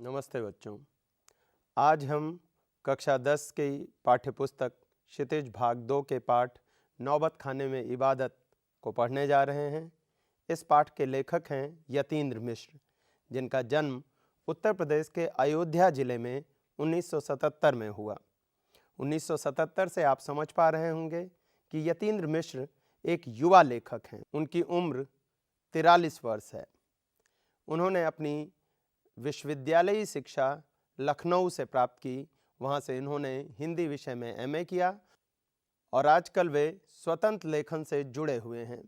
नमस्ते बच्चों। आज हम कक्षा 10 की पाठ्यपुस्तक क्षितिज भाग 2 के पाठ नौबत खाने में इबादत को पढ़ने जा रहे हैं। इस पाठ के लेखक हैं यतीन्द्र मिश्र, जिनका जन्म उत्तर प्रदेश के अयोध्या जिले में 1977 में हुआ। 1977 से आप समझ पा रहे होंगे कि यतीन्द्र मिश्र एक युवा लेखक हैं। उनकी उम्र 43 वर्ष है। उन्होंने अपनी विश्वविद्यालयी शिक्षा लखनऊ से प्राप्त की। वहाँ से इन्होंने हिंदी विषय में एमए किया और आजकल वे स्वतंत्र लेखन से जुड़े हुए हैं।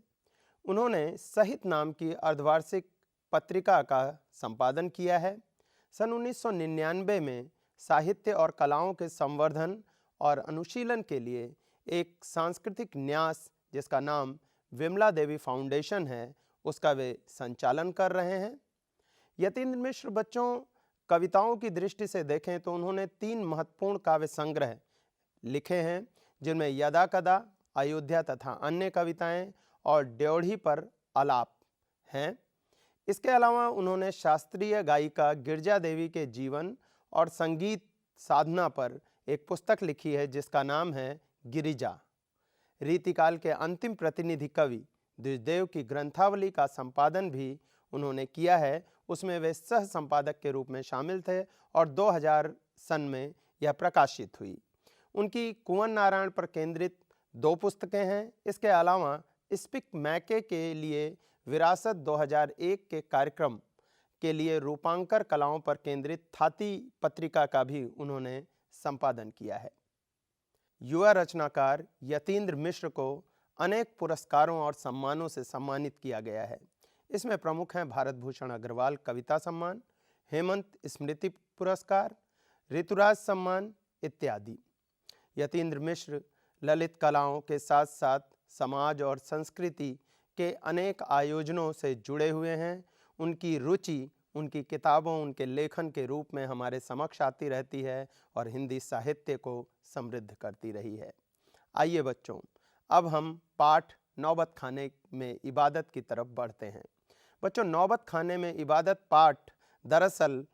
उन्होंने सहित नाम की अर्धवार्षिक पत्रिका का संपादन किया है। सन 1999 में साहित्य और कलाओं के संवर्धन और अनुशीलन के लिए एक सांस्कृतिक न्यास, जिसका नाम विमला देवी फाउंडेशन है, उसका वे संचालन कर रहे हैं। यतीन्द्र मिश्र बच्चों, कविताओं की दृष्टि से देखें तो उन्होंने 3 महत्वपूर्ण काव्य संग्रह लिखे हैं, जिनमें यदा कदा, अयोध्या तथा अन्य कविताएं और ड्योढ़ी पर आलाप हैं। इसके अलावा उन्होंने शास्त्रीय गायिका गिरजा देवी के जीवन और संगीत साधना पर एक पुस्तक लिखी है, जिसका नाम है गिरिजा। रीतिकाल के अंतिम प्रतिनिधि कवि द्विजदेव की ग्रंथावली का संपादन भी उन्होंने किया है। उसमें वे सह संपादक के रूप में शामिल थे और 2000 सन में यह प्रकाशित हुई। उनकी कुंवर नारायण पर केंद्रित 2 पुस्तकें हैं। इसके अलावा स्पिक मैके के लिए विरासत 2001 के कार्यक्रम के लिए रूपांकर कलाओं पर केंद्रित थाती पत्रिका का भी उन्होंने संपादन किया है। युवा रचनाकार यतीन्द्र मिश्र को अनेक पुरस्कारों और सम्मानों से सम्मानित किया गया है। इसमें प्रमुख हैं भारत भूषण अग्रवाल कविता सम्मान, हेमंत स्मृति पुरस्कार, ऋतुराज सम्मान इत्यादि। यतीन्द्र मिश्र ललित कलाओं के साथ साथ समाज और संस्कृति के अनेक आयोजनों से जुड़े हुए हैं। उनकी रुचि उनकी किताबों, उनके लेखन के रूप में हमारे समक्ष आती रहती है और हिंदी साहित्य को समृद्ध करती रही है। आइए बच्चों, अब हम पाठ नौबत खाने में इबादत की तरफ बढ़ते हैं। बच्चों, नौबत खाने में इबादत पाठ दरअसल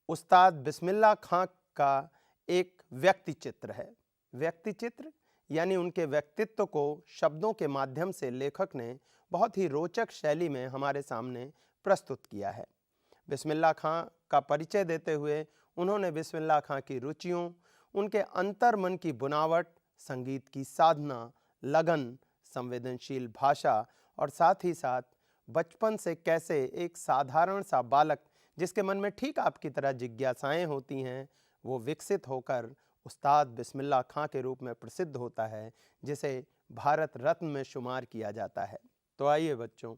उस्ताद बिस्मिल्लाह खां का एक व्यक्ति चित्र है। व्यक्ति चित्र यानी उनके व्यक्तित्व को शब्दों के माध्यम से लेखक ने बहुत ही रोचक शैली में हमारे सामने प्रस्तुत किया है। बिस्मिल्लाह खां का परिचय देते हुए उन्होंने बिस्मिल्लाह खां की रुचियों, उनके अंतर्मन की बुनावट, संगीत की साधना, लगन, संवेदनशील भाषा और साथ ही साथ बचपन से कैसे एक साधारण सा बालक, जिसके मन में ठीक आपकी तरह जिज्ञासाएं होती हैं, वो विकसित होकर उस्ताद बिस्मिल्लाह खां के रूप में प्रसिद्ध होता है, जिसे भारत रत्न में शुमार किया जाता है। तो आइए बच्चों,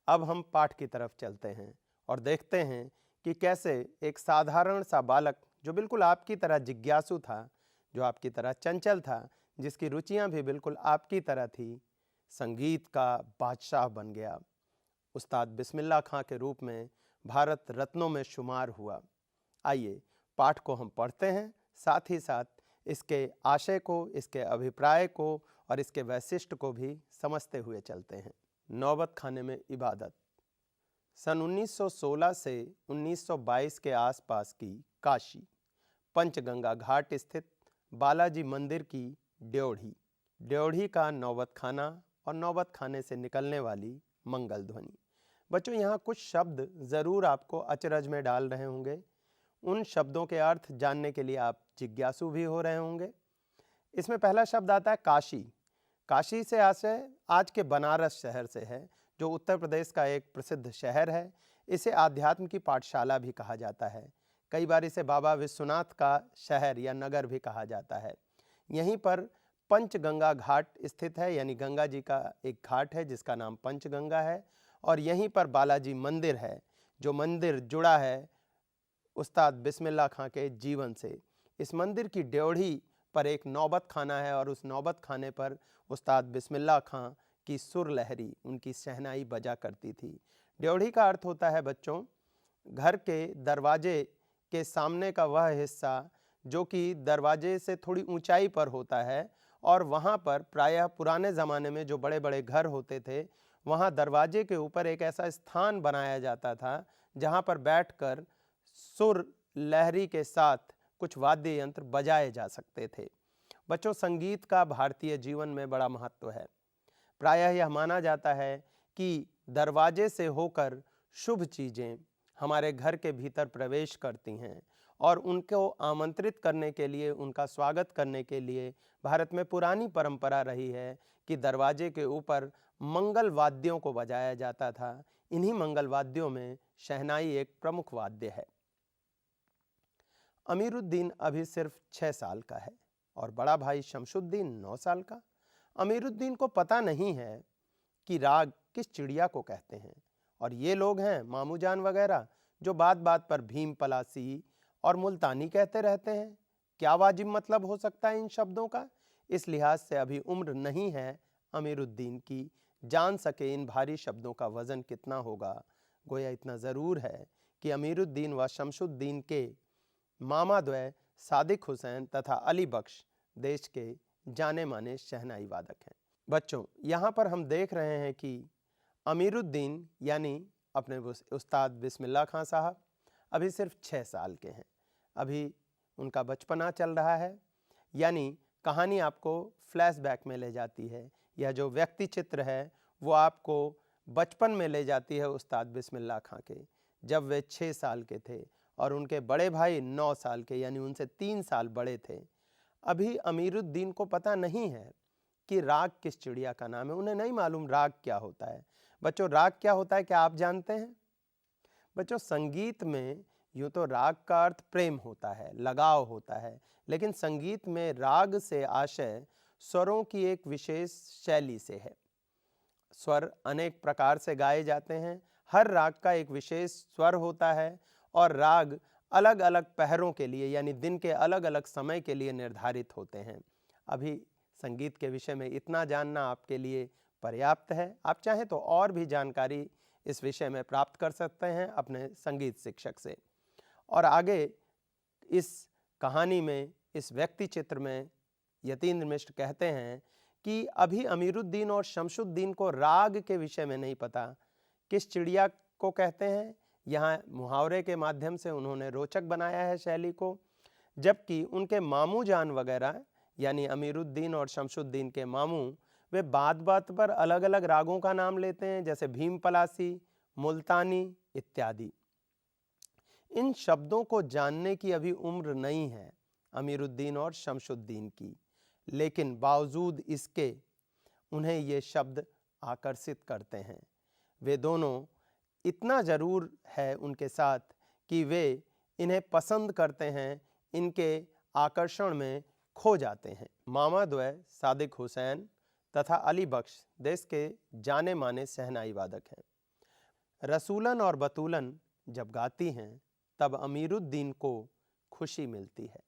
अब हम पाठ की तरफ चलते हैं और देखते हैं कि कैसे एक साधारण सा बालक, जो बिल्कुल आपकी तरह जिज्ञासु था, जो आपकी तरह चंचल था, जिसकी रुचियां भी बिल्कुल आपकी तरह थी, संगीत का बादशाह बन गया, उस्ताद बिस्मिल्लाह खां के रूप में भारत रत्नों में शुमार हुआ। आइए पाठ को हम पढ़ते हैं, साथ ही साथ इसके आशय को, इसके अभिप्राय को और इसके वैशिष्ट्य को भी समझते हुए चलते हैं। नौबत खाने में इबादत। सन 1916 से 1922 के आसपास की काशी, पंचगंगा घाट स्थित बालाजी मंदिर की ड्योढ़ी का नौबत खाना और नौबत खाने से निकलने वाली मंगल ध्वनि। बच्चों, यहाँ कुछ शब्द ज़रूर आपको अचरज में डाल रहे होंगे। उन शब्दों के अर्थ जानने के लिए आप जिज्ञासु भी हो रहे होंगे। इसमें पहला शब्द आता है काशी। काशी से आशय आज के बनारस शहर से है, जो उत्तर प्रदेश का एक प्रसिद्ध शहर है। इसे आध्यात्म की पाठशाला भी कहा जाता है। कई बार इसे बाबा विश्वनाथ का शहर या नगर भी कहा जाता है। यहीं पर पंचगंगा घाट स्थित है, यानी गंगा जी का एक घाट है जिसका नाम पंचगंगा है, और यहीं पर बालाजी मंदिर है, जो मंदिर जुड़ा है उस्ताद बिस्मिल्लाह खां के जीवन से। इस मंदिर की ड्योढ़ी पर एक नौबत खाना है और उस नौबत खाने पर उस्ताद बिस्मिल्लाह खां की सुर लहरी, उनकी शहनाई बजा करती थी। ड्योढ़ी का अर्थ होता है बच्चों, घर के दरवाजे के सामने का वह हिस्सा जो कि दरवाजे से थोड़ी ऊंचाई पर होता है, और वहाँ पर प्रायः पुराने ज़माने में जो बड़े बड़े घर होते थे, वहाँ दरवाजे के ऊपर एक ऐसा स्थान बनाया जाता था जहाँ पर बैठकर सुर लहरी के साथ कुछ वाद्य यंत्र बजाए जा सकते थे। बच्चों, संगीत का भारतीय जीवन में बड़ा महत्व है। प्रायः यह माना जाता है कि दरवाजे से होकर शुभ चीज़ें हमारे घर के भीतर प्रवेश करती हैं और उनको आमंत्रित करने के लिए, उनका स्वागत करने के लिए भारत में पुरानी परंपरा रही है कि दरवाजे के ऊपर मंगल वाद्यों को बजाया जाता था। इन्हीं मंगल वाद्यों में शहनाई एक प्रमुख वाद्य है। अमीरुद्दीन अभी सिर्फ 6 साल का है और बड़ा भाई शमशुद्दीन 9 साल का। अमीरुद्दीन को पता नहीं है कि राग किस चिड़िया को कहते हैं और ये लोग हैं मामू जान वगैरह जो बात बात पर भीम पलासी और मुल्तानी कहते रहते हैं। क्या वाजिब मतलब हो सकता है इन शब्दों का? इस लिहाज से अभी उम्र नहीं है अमीरुद्दीन की जान सके इन भारी शब्दों का वजन कितना होगा। गोया इतना ज़रूर है कि अमीरुद्दीन व शमशुद्दीन के मामा द्वय सादिक हुसैन तथा अली बख्श देश के जाने माने शहनाई वादक हैं। बच्चों, यहाँ पर हम देख रहे हैं कि अमीरुद्दीन यानी अपने उस्ताद बिस्मिल्लाह खां साहब अभी सिर्फ 6 साल के हैं। अभी उनका बचपना चल रहा है, यानी कहानी आपको फ्लैशबैक में ले जाती है। यह जो व्यक्ति चित्र है वो आपको बचपन में ले जाती है उस्ताद बिस्मिल्लाह खां के, जब वे 6 साल के थे और उनके बड़े भाई 9 साल के, यानी उनसे 3 साल बड़े थे। अभी अमीरुद्दीन को पता नहीं है कि राग किस चिड़िया का नाम है। उन्हें नहीं मालूम राग क्या होता है। बच्चों, राग क्या होता है क्या आप जानते हैं? बच्चों, संगीत में यूँ तो राग का अर्थ प्रेम होता है, लगाव होता है, लेकिन संगीत में राग से आशय स्वरों की एक विशेष शैली से है। स्वर अनेक प्रकार से गाए जाते हैं, हर राग का एक विशेष स्वर होता है और राग अलग अलग पहरों के लिए यानी दिन के अलग अलग समय के लिए निर्धारित होते हैं। अभी संगीत के विषय में इतना जानना आपके लिए पर्याप्त है। आप चाहें तो और भी जानकारी इस विषय में प्राप्त कर सकते हैं अपने संगीत शिक्षक से। और आगे इस कहानी में, इस व्यक्ति चित्र में यतीन्द्र मिश्र कहते हैं कि अभी अमीरुद्दीन और शमशुद्दीन को राग के विषय में नहीं पता, किस चिड़िया को कहते हैं। यहाँ मुहावरे के माध्यम से उन्होंने रोचक बनाया है शैली को, जबकि उनके मामू जान वगैरह यानी अमीरुद्दीन और शमशुद्दीन के मामू वे बात बात पर अलग अलग रागों का नाम लेते हैं, जैसे भीम पलासी, मुल्तानी इत्यादि। इन शब्दों को जानने की अभी उम्र नहीं है अमीरुद्दीन और शमशुद्दीन की, लेकिन बावजूद इसके उन्हें ये शब्द आकर्षित करते हैं। वे दोनों इतना ज़रूर है उनके साथ कि वे इन्हें पसंद करते हैं, इनके आकर्षण में खो जाते हैं। मामा द्वय सादिक हुसैन तथा अली बख्श देश के जाने माने शहनाई वादक हैं। रसूलन और बतूलन जब गाती हैं तब अमीरुद्दीन को खुशी मिलती है।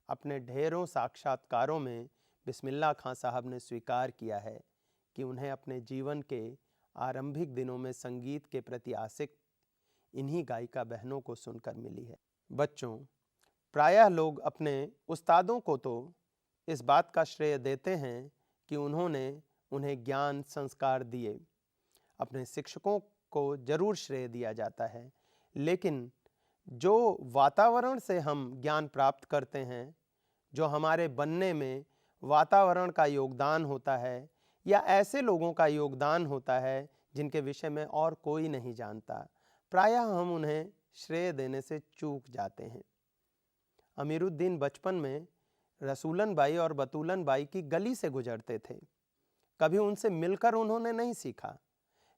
अपने ढेरों साक्षात्कारों में बिस्मिल्लाह खां साहब ने स्वीकार किया है कि उन्हें अपने जीवन के आरंभिक दिनों में संगीत के प्रति आसक्त इन्हीं गायिका बहनों को सुनकर मिली है। बच्चों, प्रायः लोग अपने उस्तादों को तो इस बात का श्रेय देते हैं कि उन्होंने उन्हें ज्ञान संस्कार दिए। अपने शिक्षकों को जरूर श्रेय दिया जाता है, लेकिन जो वातावरण से हम ज्ञान प्राप्त करते हैं, जो हमारे बनने में वातावरण का योगदान होता है या ऐसे लोगों का योगदान होता है जिनके विषय में और कोई नहीं जानता, प्रायः हम उन्हें श्रेय देने से चूक जाते हैं। अमीरुद्दीन बचपन में रसूलन बाई और बतूलन बाई की गली से गुजरते थे। कभी उनसे मिलकर उन्होंने नहीं सीखा,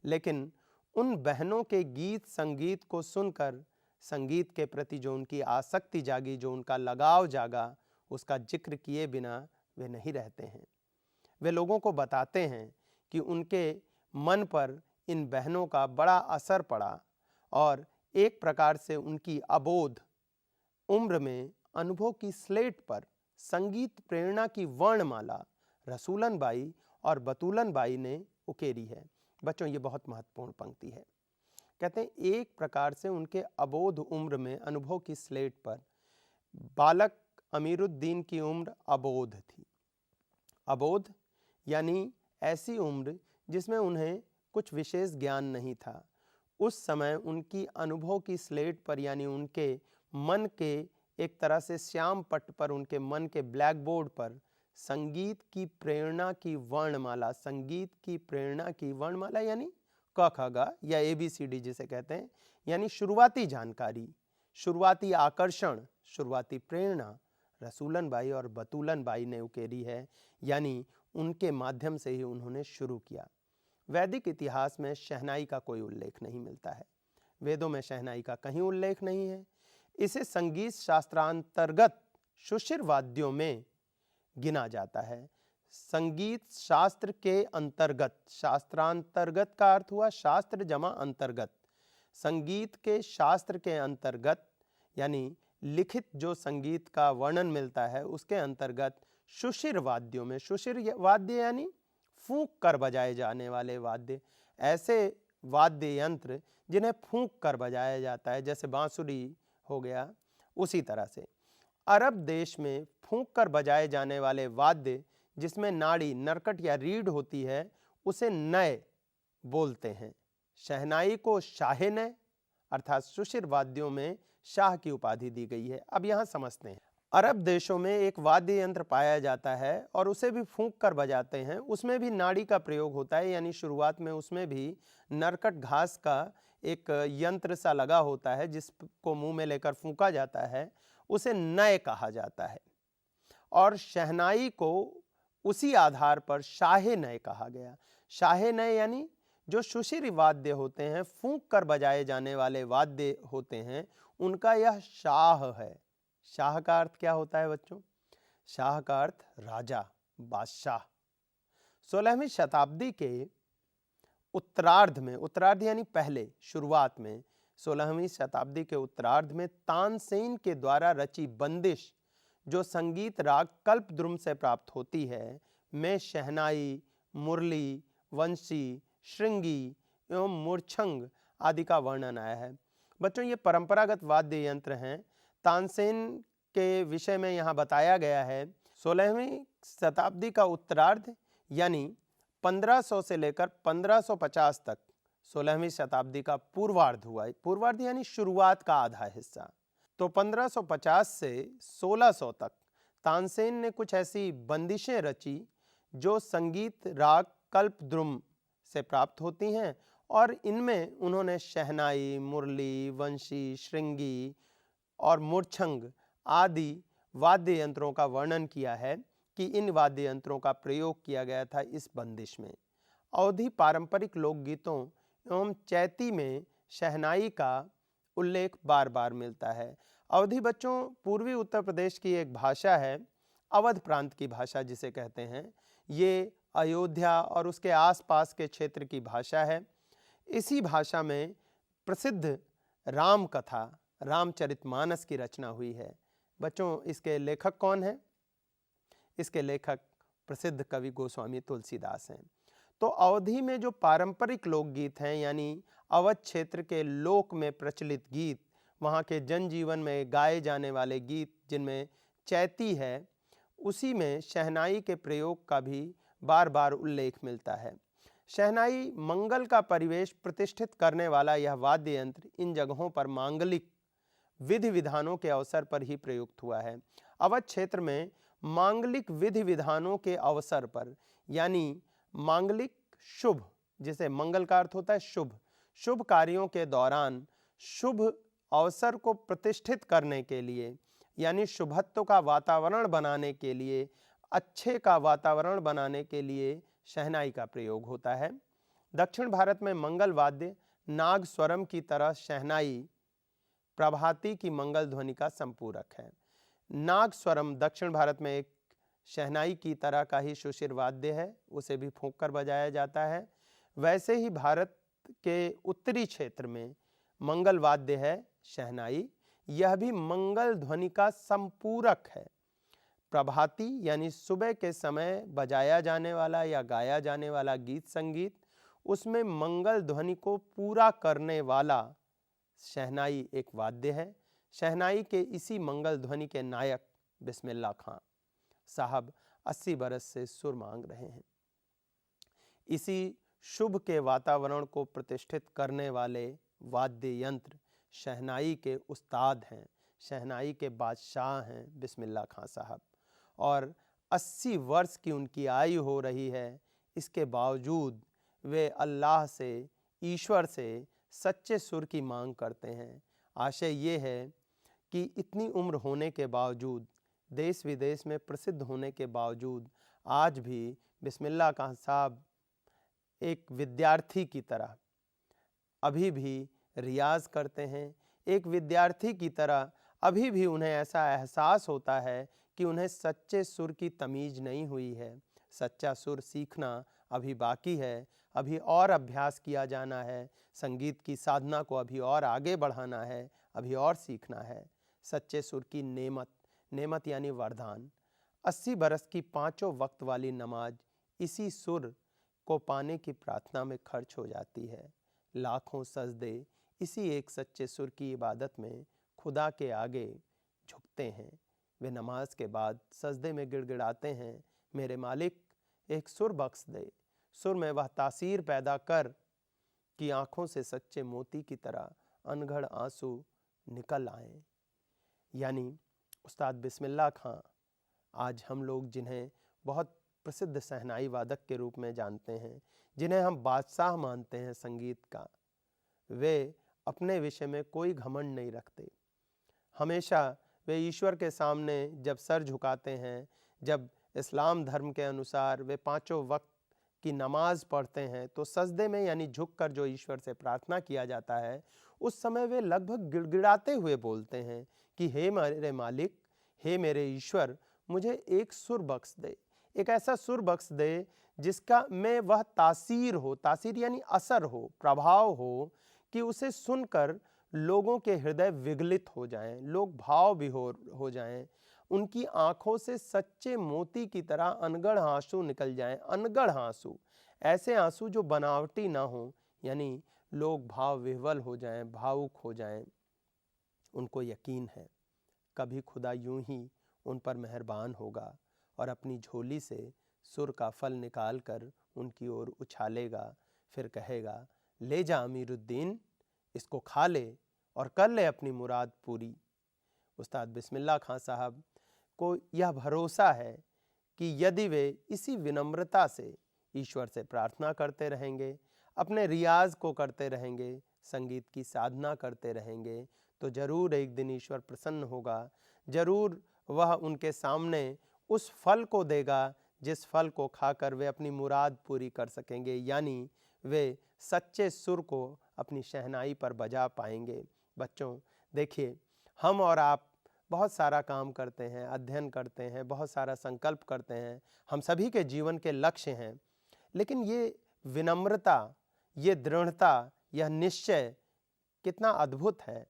लेकिन उन बहनों के गीत संगीत को सुनकर संगीत के प्रति जो उनकी आसक्ति जागी, जो उनका लगाव जागा, उसका जिक्र किए बिना वे नहीं रहते हैं। वे लोगों को बताते हैं कि उनके मन पर इन बहनों का बड़ा असर पड़ा और एक प्रकार से उनकी अबोध उम्र में अनुभव की स्लेट पर संगीत प्रेरणा की वर्णमाला रसूलन बाई और बतूलन बाई ने उकेरी है। बच्चों, ये बहुत महत्वपूर्ण पंक्ति है। कहते हैं एक प्रकार से उनके अबोध उम्र में अनुभव की स्लेट पर बालक अमीरुद्दीन की उम्र अबोध थी। अबोध यानी ऐसी उम्र जिसमें उन्हें कुछ विशेष ज्ञान नहीं था। उस समय उनकी अनुभव की स्लेट पर यानी उनके मन के एक तरह से श्याम पट्ट पर, उनके मन के ब्लैक बोर्ड पर संगीत की प्रेरणा की वर्णमाला, संगीत की प्रेरणा की वर्णमाला यानी क ख ग या ABCD जिसे कहते हैं, यानी शुरुआती जानकारी, शुरुआती आकर्षण, शुरुआती प्रेरणा रसूलन बाई और बतूलन बाई ने उकेरी है, यानी उनके माध्यम से ही उन्होंने शुरू किया। वैदिक इतिहास में शहनाई का कोई उल्लेख नहीं मिलता है, वेदों में शहनाई का कहीं उल्लेख नहीं है। इसे संगीत शास्त्रांतर्गत सुशिर वाद्यों में गिना जाता है। संगीत शास्त्र के अंतर्गत, शास्त्रांतर्गत का अर्थ हुआ शास्त्र जमा अंतर्गत, संगीत के शास्त्र के अंतर्गत यानी लिखित जो संगीत का वर्णन मिलता है उसके अंतर्गत सुशिर वाद्यों में, सुशिर वाद्य यानी फूंक कर बजाए जाने वाले वाद्य, ऐसे वाद्य यंत्र जिन्हें फूंक कर बजाया जाता है, जैसे बांसुरी हो गया, उसी तरह से अरब देश में फूंक कर बजाए जाने वाले वाद्य जिसमें नाड़ी, नरकट या रीढ़ होती है उसे नय बोलते हैं। शहनाई को शाहे नय अर्थात सुशिर वाद्यों में शाह की उपाधि दी गई है। अब यहां समझते हैं, अरब देशों में एक वाद्य यंत्र पाया जाता है और उसे भी फूंक कर बजाते हैं, उसमें भी नाड़ी का प्रयोग होता है, यानी शुरुआत में उसमें भी नरकट घास का एक यंत्र सा लगा होता है जिसको मुंह में लेकर फूंका जाता है, उसे नय कहा जाता है। और शहनाई को उसी आधार पर शाहे नय कहा गया। शाहे नय यानी जो सुशिर वाद्य होते हैं, फूंक कर बजाए जाने वाले वाद्य होते हैं, उनका यह शाह है। शाह का अर्थ क्या होता है बच्चों? शाह का अर्थ राजा, बादशाह। 16वीं शताब्दी के उत्तरार्ध में, उत्तरार्ध यानी पहले, शुरुआत में 16वीं शताब्दी के उत्तरार्ध में तानसेन के द्वारा रची बंदिश जो संगीत राग कल्पद्रुम से प्राप्त होती है, में शहनाई, मुरली, वंशी, श्रृंगी एवं मूर्छंग आदि का वर्णन आया है। बच्चों ये परंपरागत वाद्य यंत्र हैं। तानसेन के विषय में यहाँ बताया गया है 16वीं शताब्दी का उत्तरार्ध यानी 1500 से लेकर 1550 तक 16वीं शताब्दी का पूर्वार्ध हुआ। पूर्वार्ध यानी शुरुआत का आधा हिस्सा। तो 1550 से 1600 तक तानसेन ने कुछ ऐसी बंदिशें रची जो संगीत राग कल्पद्रुम से प्राप्त होती हैं और इनमें उन्होंने शहनाई, मुरली, वंशी, श्रृंगी और मूर्छंग आदि वाद्य यंत्रों का वर्णन किया है कि इन वाद्य यंत्रों का प्रयोग किया गया था इस बंदिश में। अवधी पारंपरिक लोकगीतों एवं चैती में शहनाई का उल्लेख बार बार मिलता है। अवधी बच्चों पूर्वी उत्तर प्रदेश की एक भाषा है, अवध प्रांत की भाषा जिसे कहते हैं। ये अयोध्या और उसके आसपास के क्षेत्र की भाषा है। इसी भाषा में प्रसिद्ध राम कथा, रामचरितमानस की रचना हुई है। बच्चों इसके लेखक कौन हैं? इसके लेखक प्रसिद्ध कवि गोस्वामी तुलसीदास हैं। तो अवधी में जो पारंपरिक लोकगीत हैं यानी अवध क्षेत्र के लोक में प्रचलित गीत, वहाँ के जनजीवन में गाए जाने वाले गीत जिनमें चैती है, उसी में शहनाई के प्रयोग का भी बार बार उल्लेख मिलता है। शहनाई मंगल का परिवेश प्रतिष्ठित करने वाला यह वाद्य यंत्र इन जगहों पर मांगलिक विधि विधानों के अवसर पर ही प्रयुक्त हुआ है। अवध क्षेत्र में मांगलिक विधि विधानों के अवसर पर यानी मांगलिक शुभ, जिसे मंगल का अर्थ होता है शुभ, शुभ कार्यों के दौरान शुभ अवसर को प्रतिष्ठित करने के लिए यानी शुभत्व का वातावरण बनाने के लिए, अच्छे का वातावरण बनाने के लिए शहनाई का प्रयोग होता है। दक्षिण भारत में मंगल वाद्य नाग स्वरम की तरह शहनाई प्रभाती की मंगल ध्वनि का संपूरक है। नाग स्वरम दक्षिण भारत में एक शहनाई की तरह का ही सुशिर वाद्य है, उसे भी फूंक कर बजाया जाता है। वैसे ही भारत के उत्तरी क्षेत्र में मंगल वाद्य है शहनाई, यह भी मंगल ध्वनि का संपूरक है। प्रभाती यानी सुबह के समय बजाया जाने वाला या गाया जाने वाला गीत संगीत, उसमें मंगल ध्वनि को पूरा करने वाला शहनाई एक वाद्य है। शहनाई के इसी मंगल ध्वनि के नायक बिस्मिल्लाह खां साहब 80 बरस से सुर मांग रहे हैं। इसी शुभ के वातावरण को प्रतिष्ठित करने वाले वाद्य यंत्र शहनाई के उस्ताद हैं। शहनाई के बादशाह हैं बिस्मिल्लाह खां साहब, और 80 वर्ष की उनकी आयु हो रही है। इसके बावजूद वे अल्लाह से, ईश्वर से सच्चे सुर की मांग करते हैं। आशय ये है कि इतनी उम्र होने के बावजूद, देश विदेश में प्रसिद्ध होने के बावजूद आज भी बिस्मिल्लाह खां साहब एक विद्यार्थी की तरह अभी भी रियाज़ करते हैं। एक विद्यार्थी की तरह अभी भी उन्हें ऐसा एहसास होता है कि उन्हें सच्चे सुर की तमीज़ नहीं हुई है। सच्चा सुर सीखना अभी बाकी है, अभी और अभ्यास किया जाना है, संगीत की साधना को अभी और आगे बढ़ाना है, अभी और सीखना है। सच्चे सुर की नेमत, नेमत यानी वरदान, 80 बरस की 5 वक्त वाली नमाज इसी सुर को पाने की प्रार्थना में खर्च हो जाती है। लाखों सजदे इसी एक सच्चे सुर की इबादत में खुदा के आगे झुकते हैं। वे नमाज के बाद सजदे में गिड़गिड़ाते हैं, मेरे मालिक एक सुर बख्श दे, सुर में वह तासीर पैदा कर कि आँखों से सच्चे मोती की तरह अनगढ़ आंसू निकल आएं। यानी उस्ताद बिस्मिल्लाह खां, आज हम लोग जिन्हें बहुत प्रसिद्ध शहनाई वादक के रूप में जानते हैं, जिन्हें हम बादशाह मानते हैं संगीत का, वे अपने विषय में कोई घमंड नहीं रखते। हमेशा वे ईश्वर के सामने जब सर झुकाते हैं, जब इस्लाम धर्म के अनुसार वे 5 वक्त की नमाज पढ़ते हैं, तो सजदे में यानी झुककर जो ईश्वर से प्रार्थना किया जाता है, उस समय वे लगभग गिड़गिड़ाते हुए बोलते हैं कि हे मेरे मालिक, हे मेरे ईश्वर, मुझे एक सुर बख्श दे, एक ऐसा सुर बख्श दे जिसका में वह तासीर हो, तासीर यानी असर हो, प्रभाव हो, कि उसे सुनकर लोगों के हृदय विगलित हो जाएं, लोग भाव विभोर हो जाएं, उनकी आंखों से सच्चे मोती की तरह अनगढ़ आंसू निकल जाएं, अनगढ़ आंसू, ऐसे आंसू जो बनावटी ना हो, यानी लोग भाव विह्वल हो जाएं, भावुक हो जाएं। उनको यकीन है कभी खुदा यूं ही उन पर मेहरबान होगा और अपनी झोली से सुर का फल निकाल कर उनकी ओर उछालेगा, फिर कहेगा, ले जा अमीरुद्दीन, इसको खा ले और कर ले अपनी मुराद पूरी। उस्ताद बिस्मिल्लाह खां साहब को यह भरोसा है कि यदि वे इसी विनम्रता से ईश्वर से प्रार्थना करते रहेंगे, अपने रियाज को करते रहेंगे, संगीत की साधना करते रहेंगे, तो जरूर एक दिन ईश्वर प्रसन्न होगा, जरूर वह उनके सामने उस फल को देगा जिस फल को खाकर वे अपनी मुराद पूरी कर सकेंगे, यानी वे सच्चे सुर को अपनी शहनाई पर बजा पाएंगे। बच्चों देखिए, हम और आप बहुत सारा काम करते हैं, अध्ययन करते हैं, बहुत सारा संकल्प करते हैं, हम सभी के जीवन के लक्ष्य हैं, लेकिन ये विनम्रता, ये दृढ़ता, यह निश्चय कितना अद्भुत है।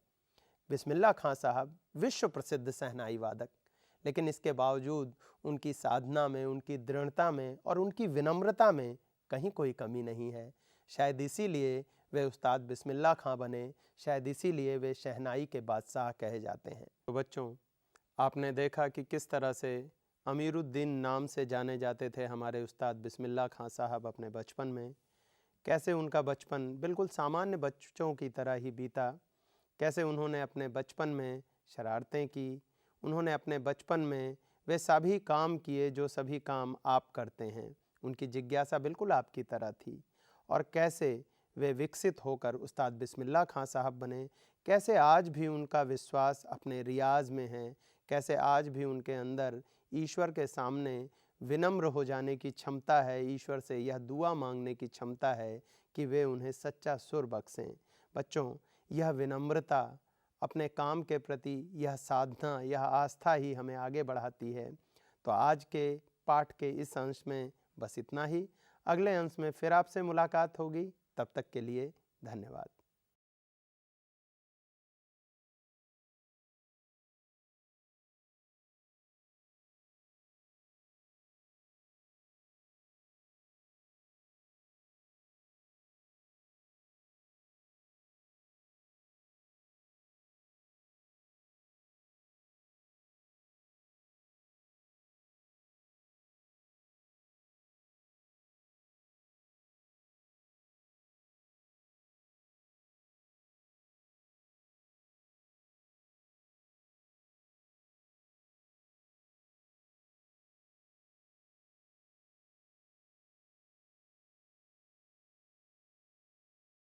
बिस्मिल्लाह खां साहब विश्व प्रसिद्ध शहनाई वादक, लेकिन इसके बावजूद उनकी साधना में, उनकी दृढ़ता में और उनकी विनम्रता में कहीं कोई कमी नहीं है। शायद इसीलिए वे उस्ताद बिस्मिल्लाह खां बने, शायद इसीलिए वे शहनाई के बादशाह कहे जाते हैं। तो बच्चों, आपने देखा कि किस तरह से अमीरुद्दीन नाम से जाने जाते थे हमारे उस्ताद बिस्मिल्लाह खां साहब अपने बचपन में। कैसे उनका बचपन बिल्कुल सामान्य बच्चों की तरह ही बीता, कैसे उन्होंने अपने बचपन में शरारतें की, उन्होंने अपने बचपन में वे सभी काम किए जो सभी काम आप करते हैं, उनकी जिज्ञासा बिल्कुल आपकी तरह थी, और कैसे वे विकसित होकर उस्ताद बिस्मिल्लाह खां साहब बने, कैसे आज भी उनका विश्वास अपने रियाज में है, कैसे आज भी उनके अंदर ईश्वर के सामने विनम्र हो जाने की क्षमता है, ईश्वर से यह दुआ मांगने की क्षमता है कि वे उन्हें सच्चा सुर बख्शें। बच्चों, यह विनम्रता, अपने काम के प्रति यह साधना, यह आस्था ही हमें आगे बढ़ाती है। तो आज के पाठ के इस अंश में बस इतना ही। अगले अंश में फिर आपसे मुलाकात होगी, तब तक के लिए धन्यवाद।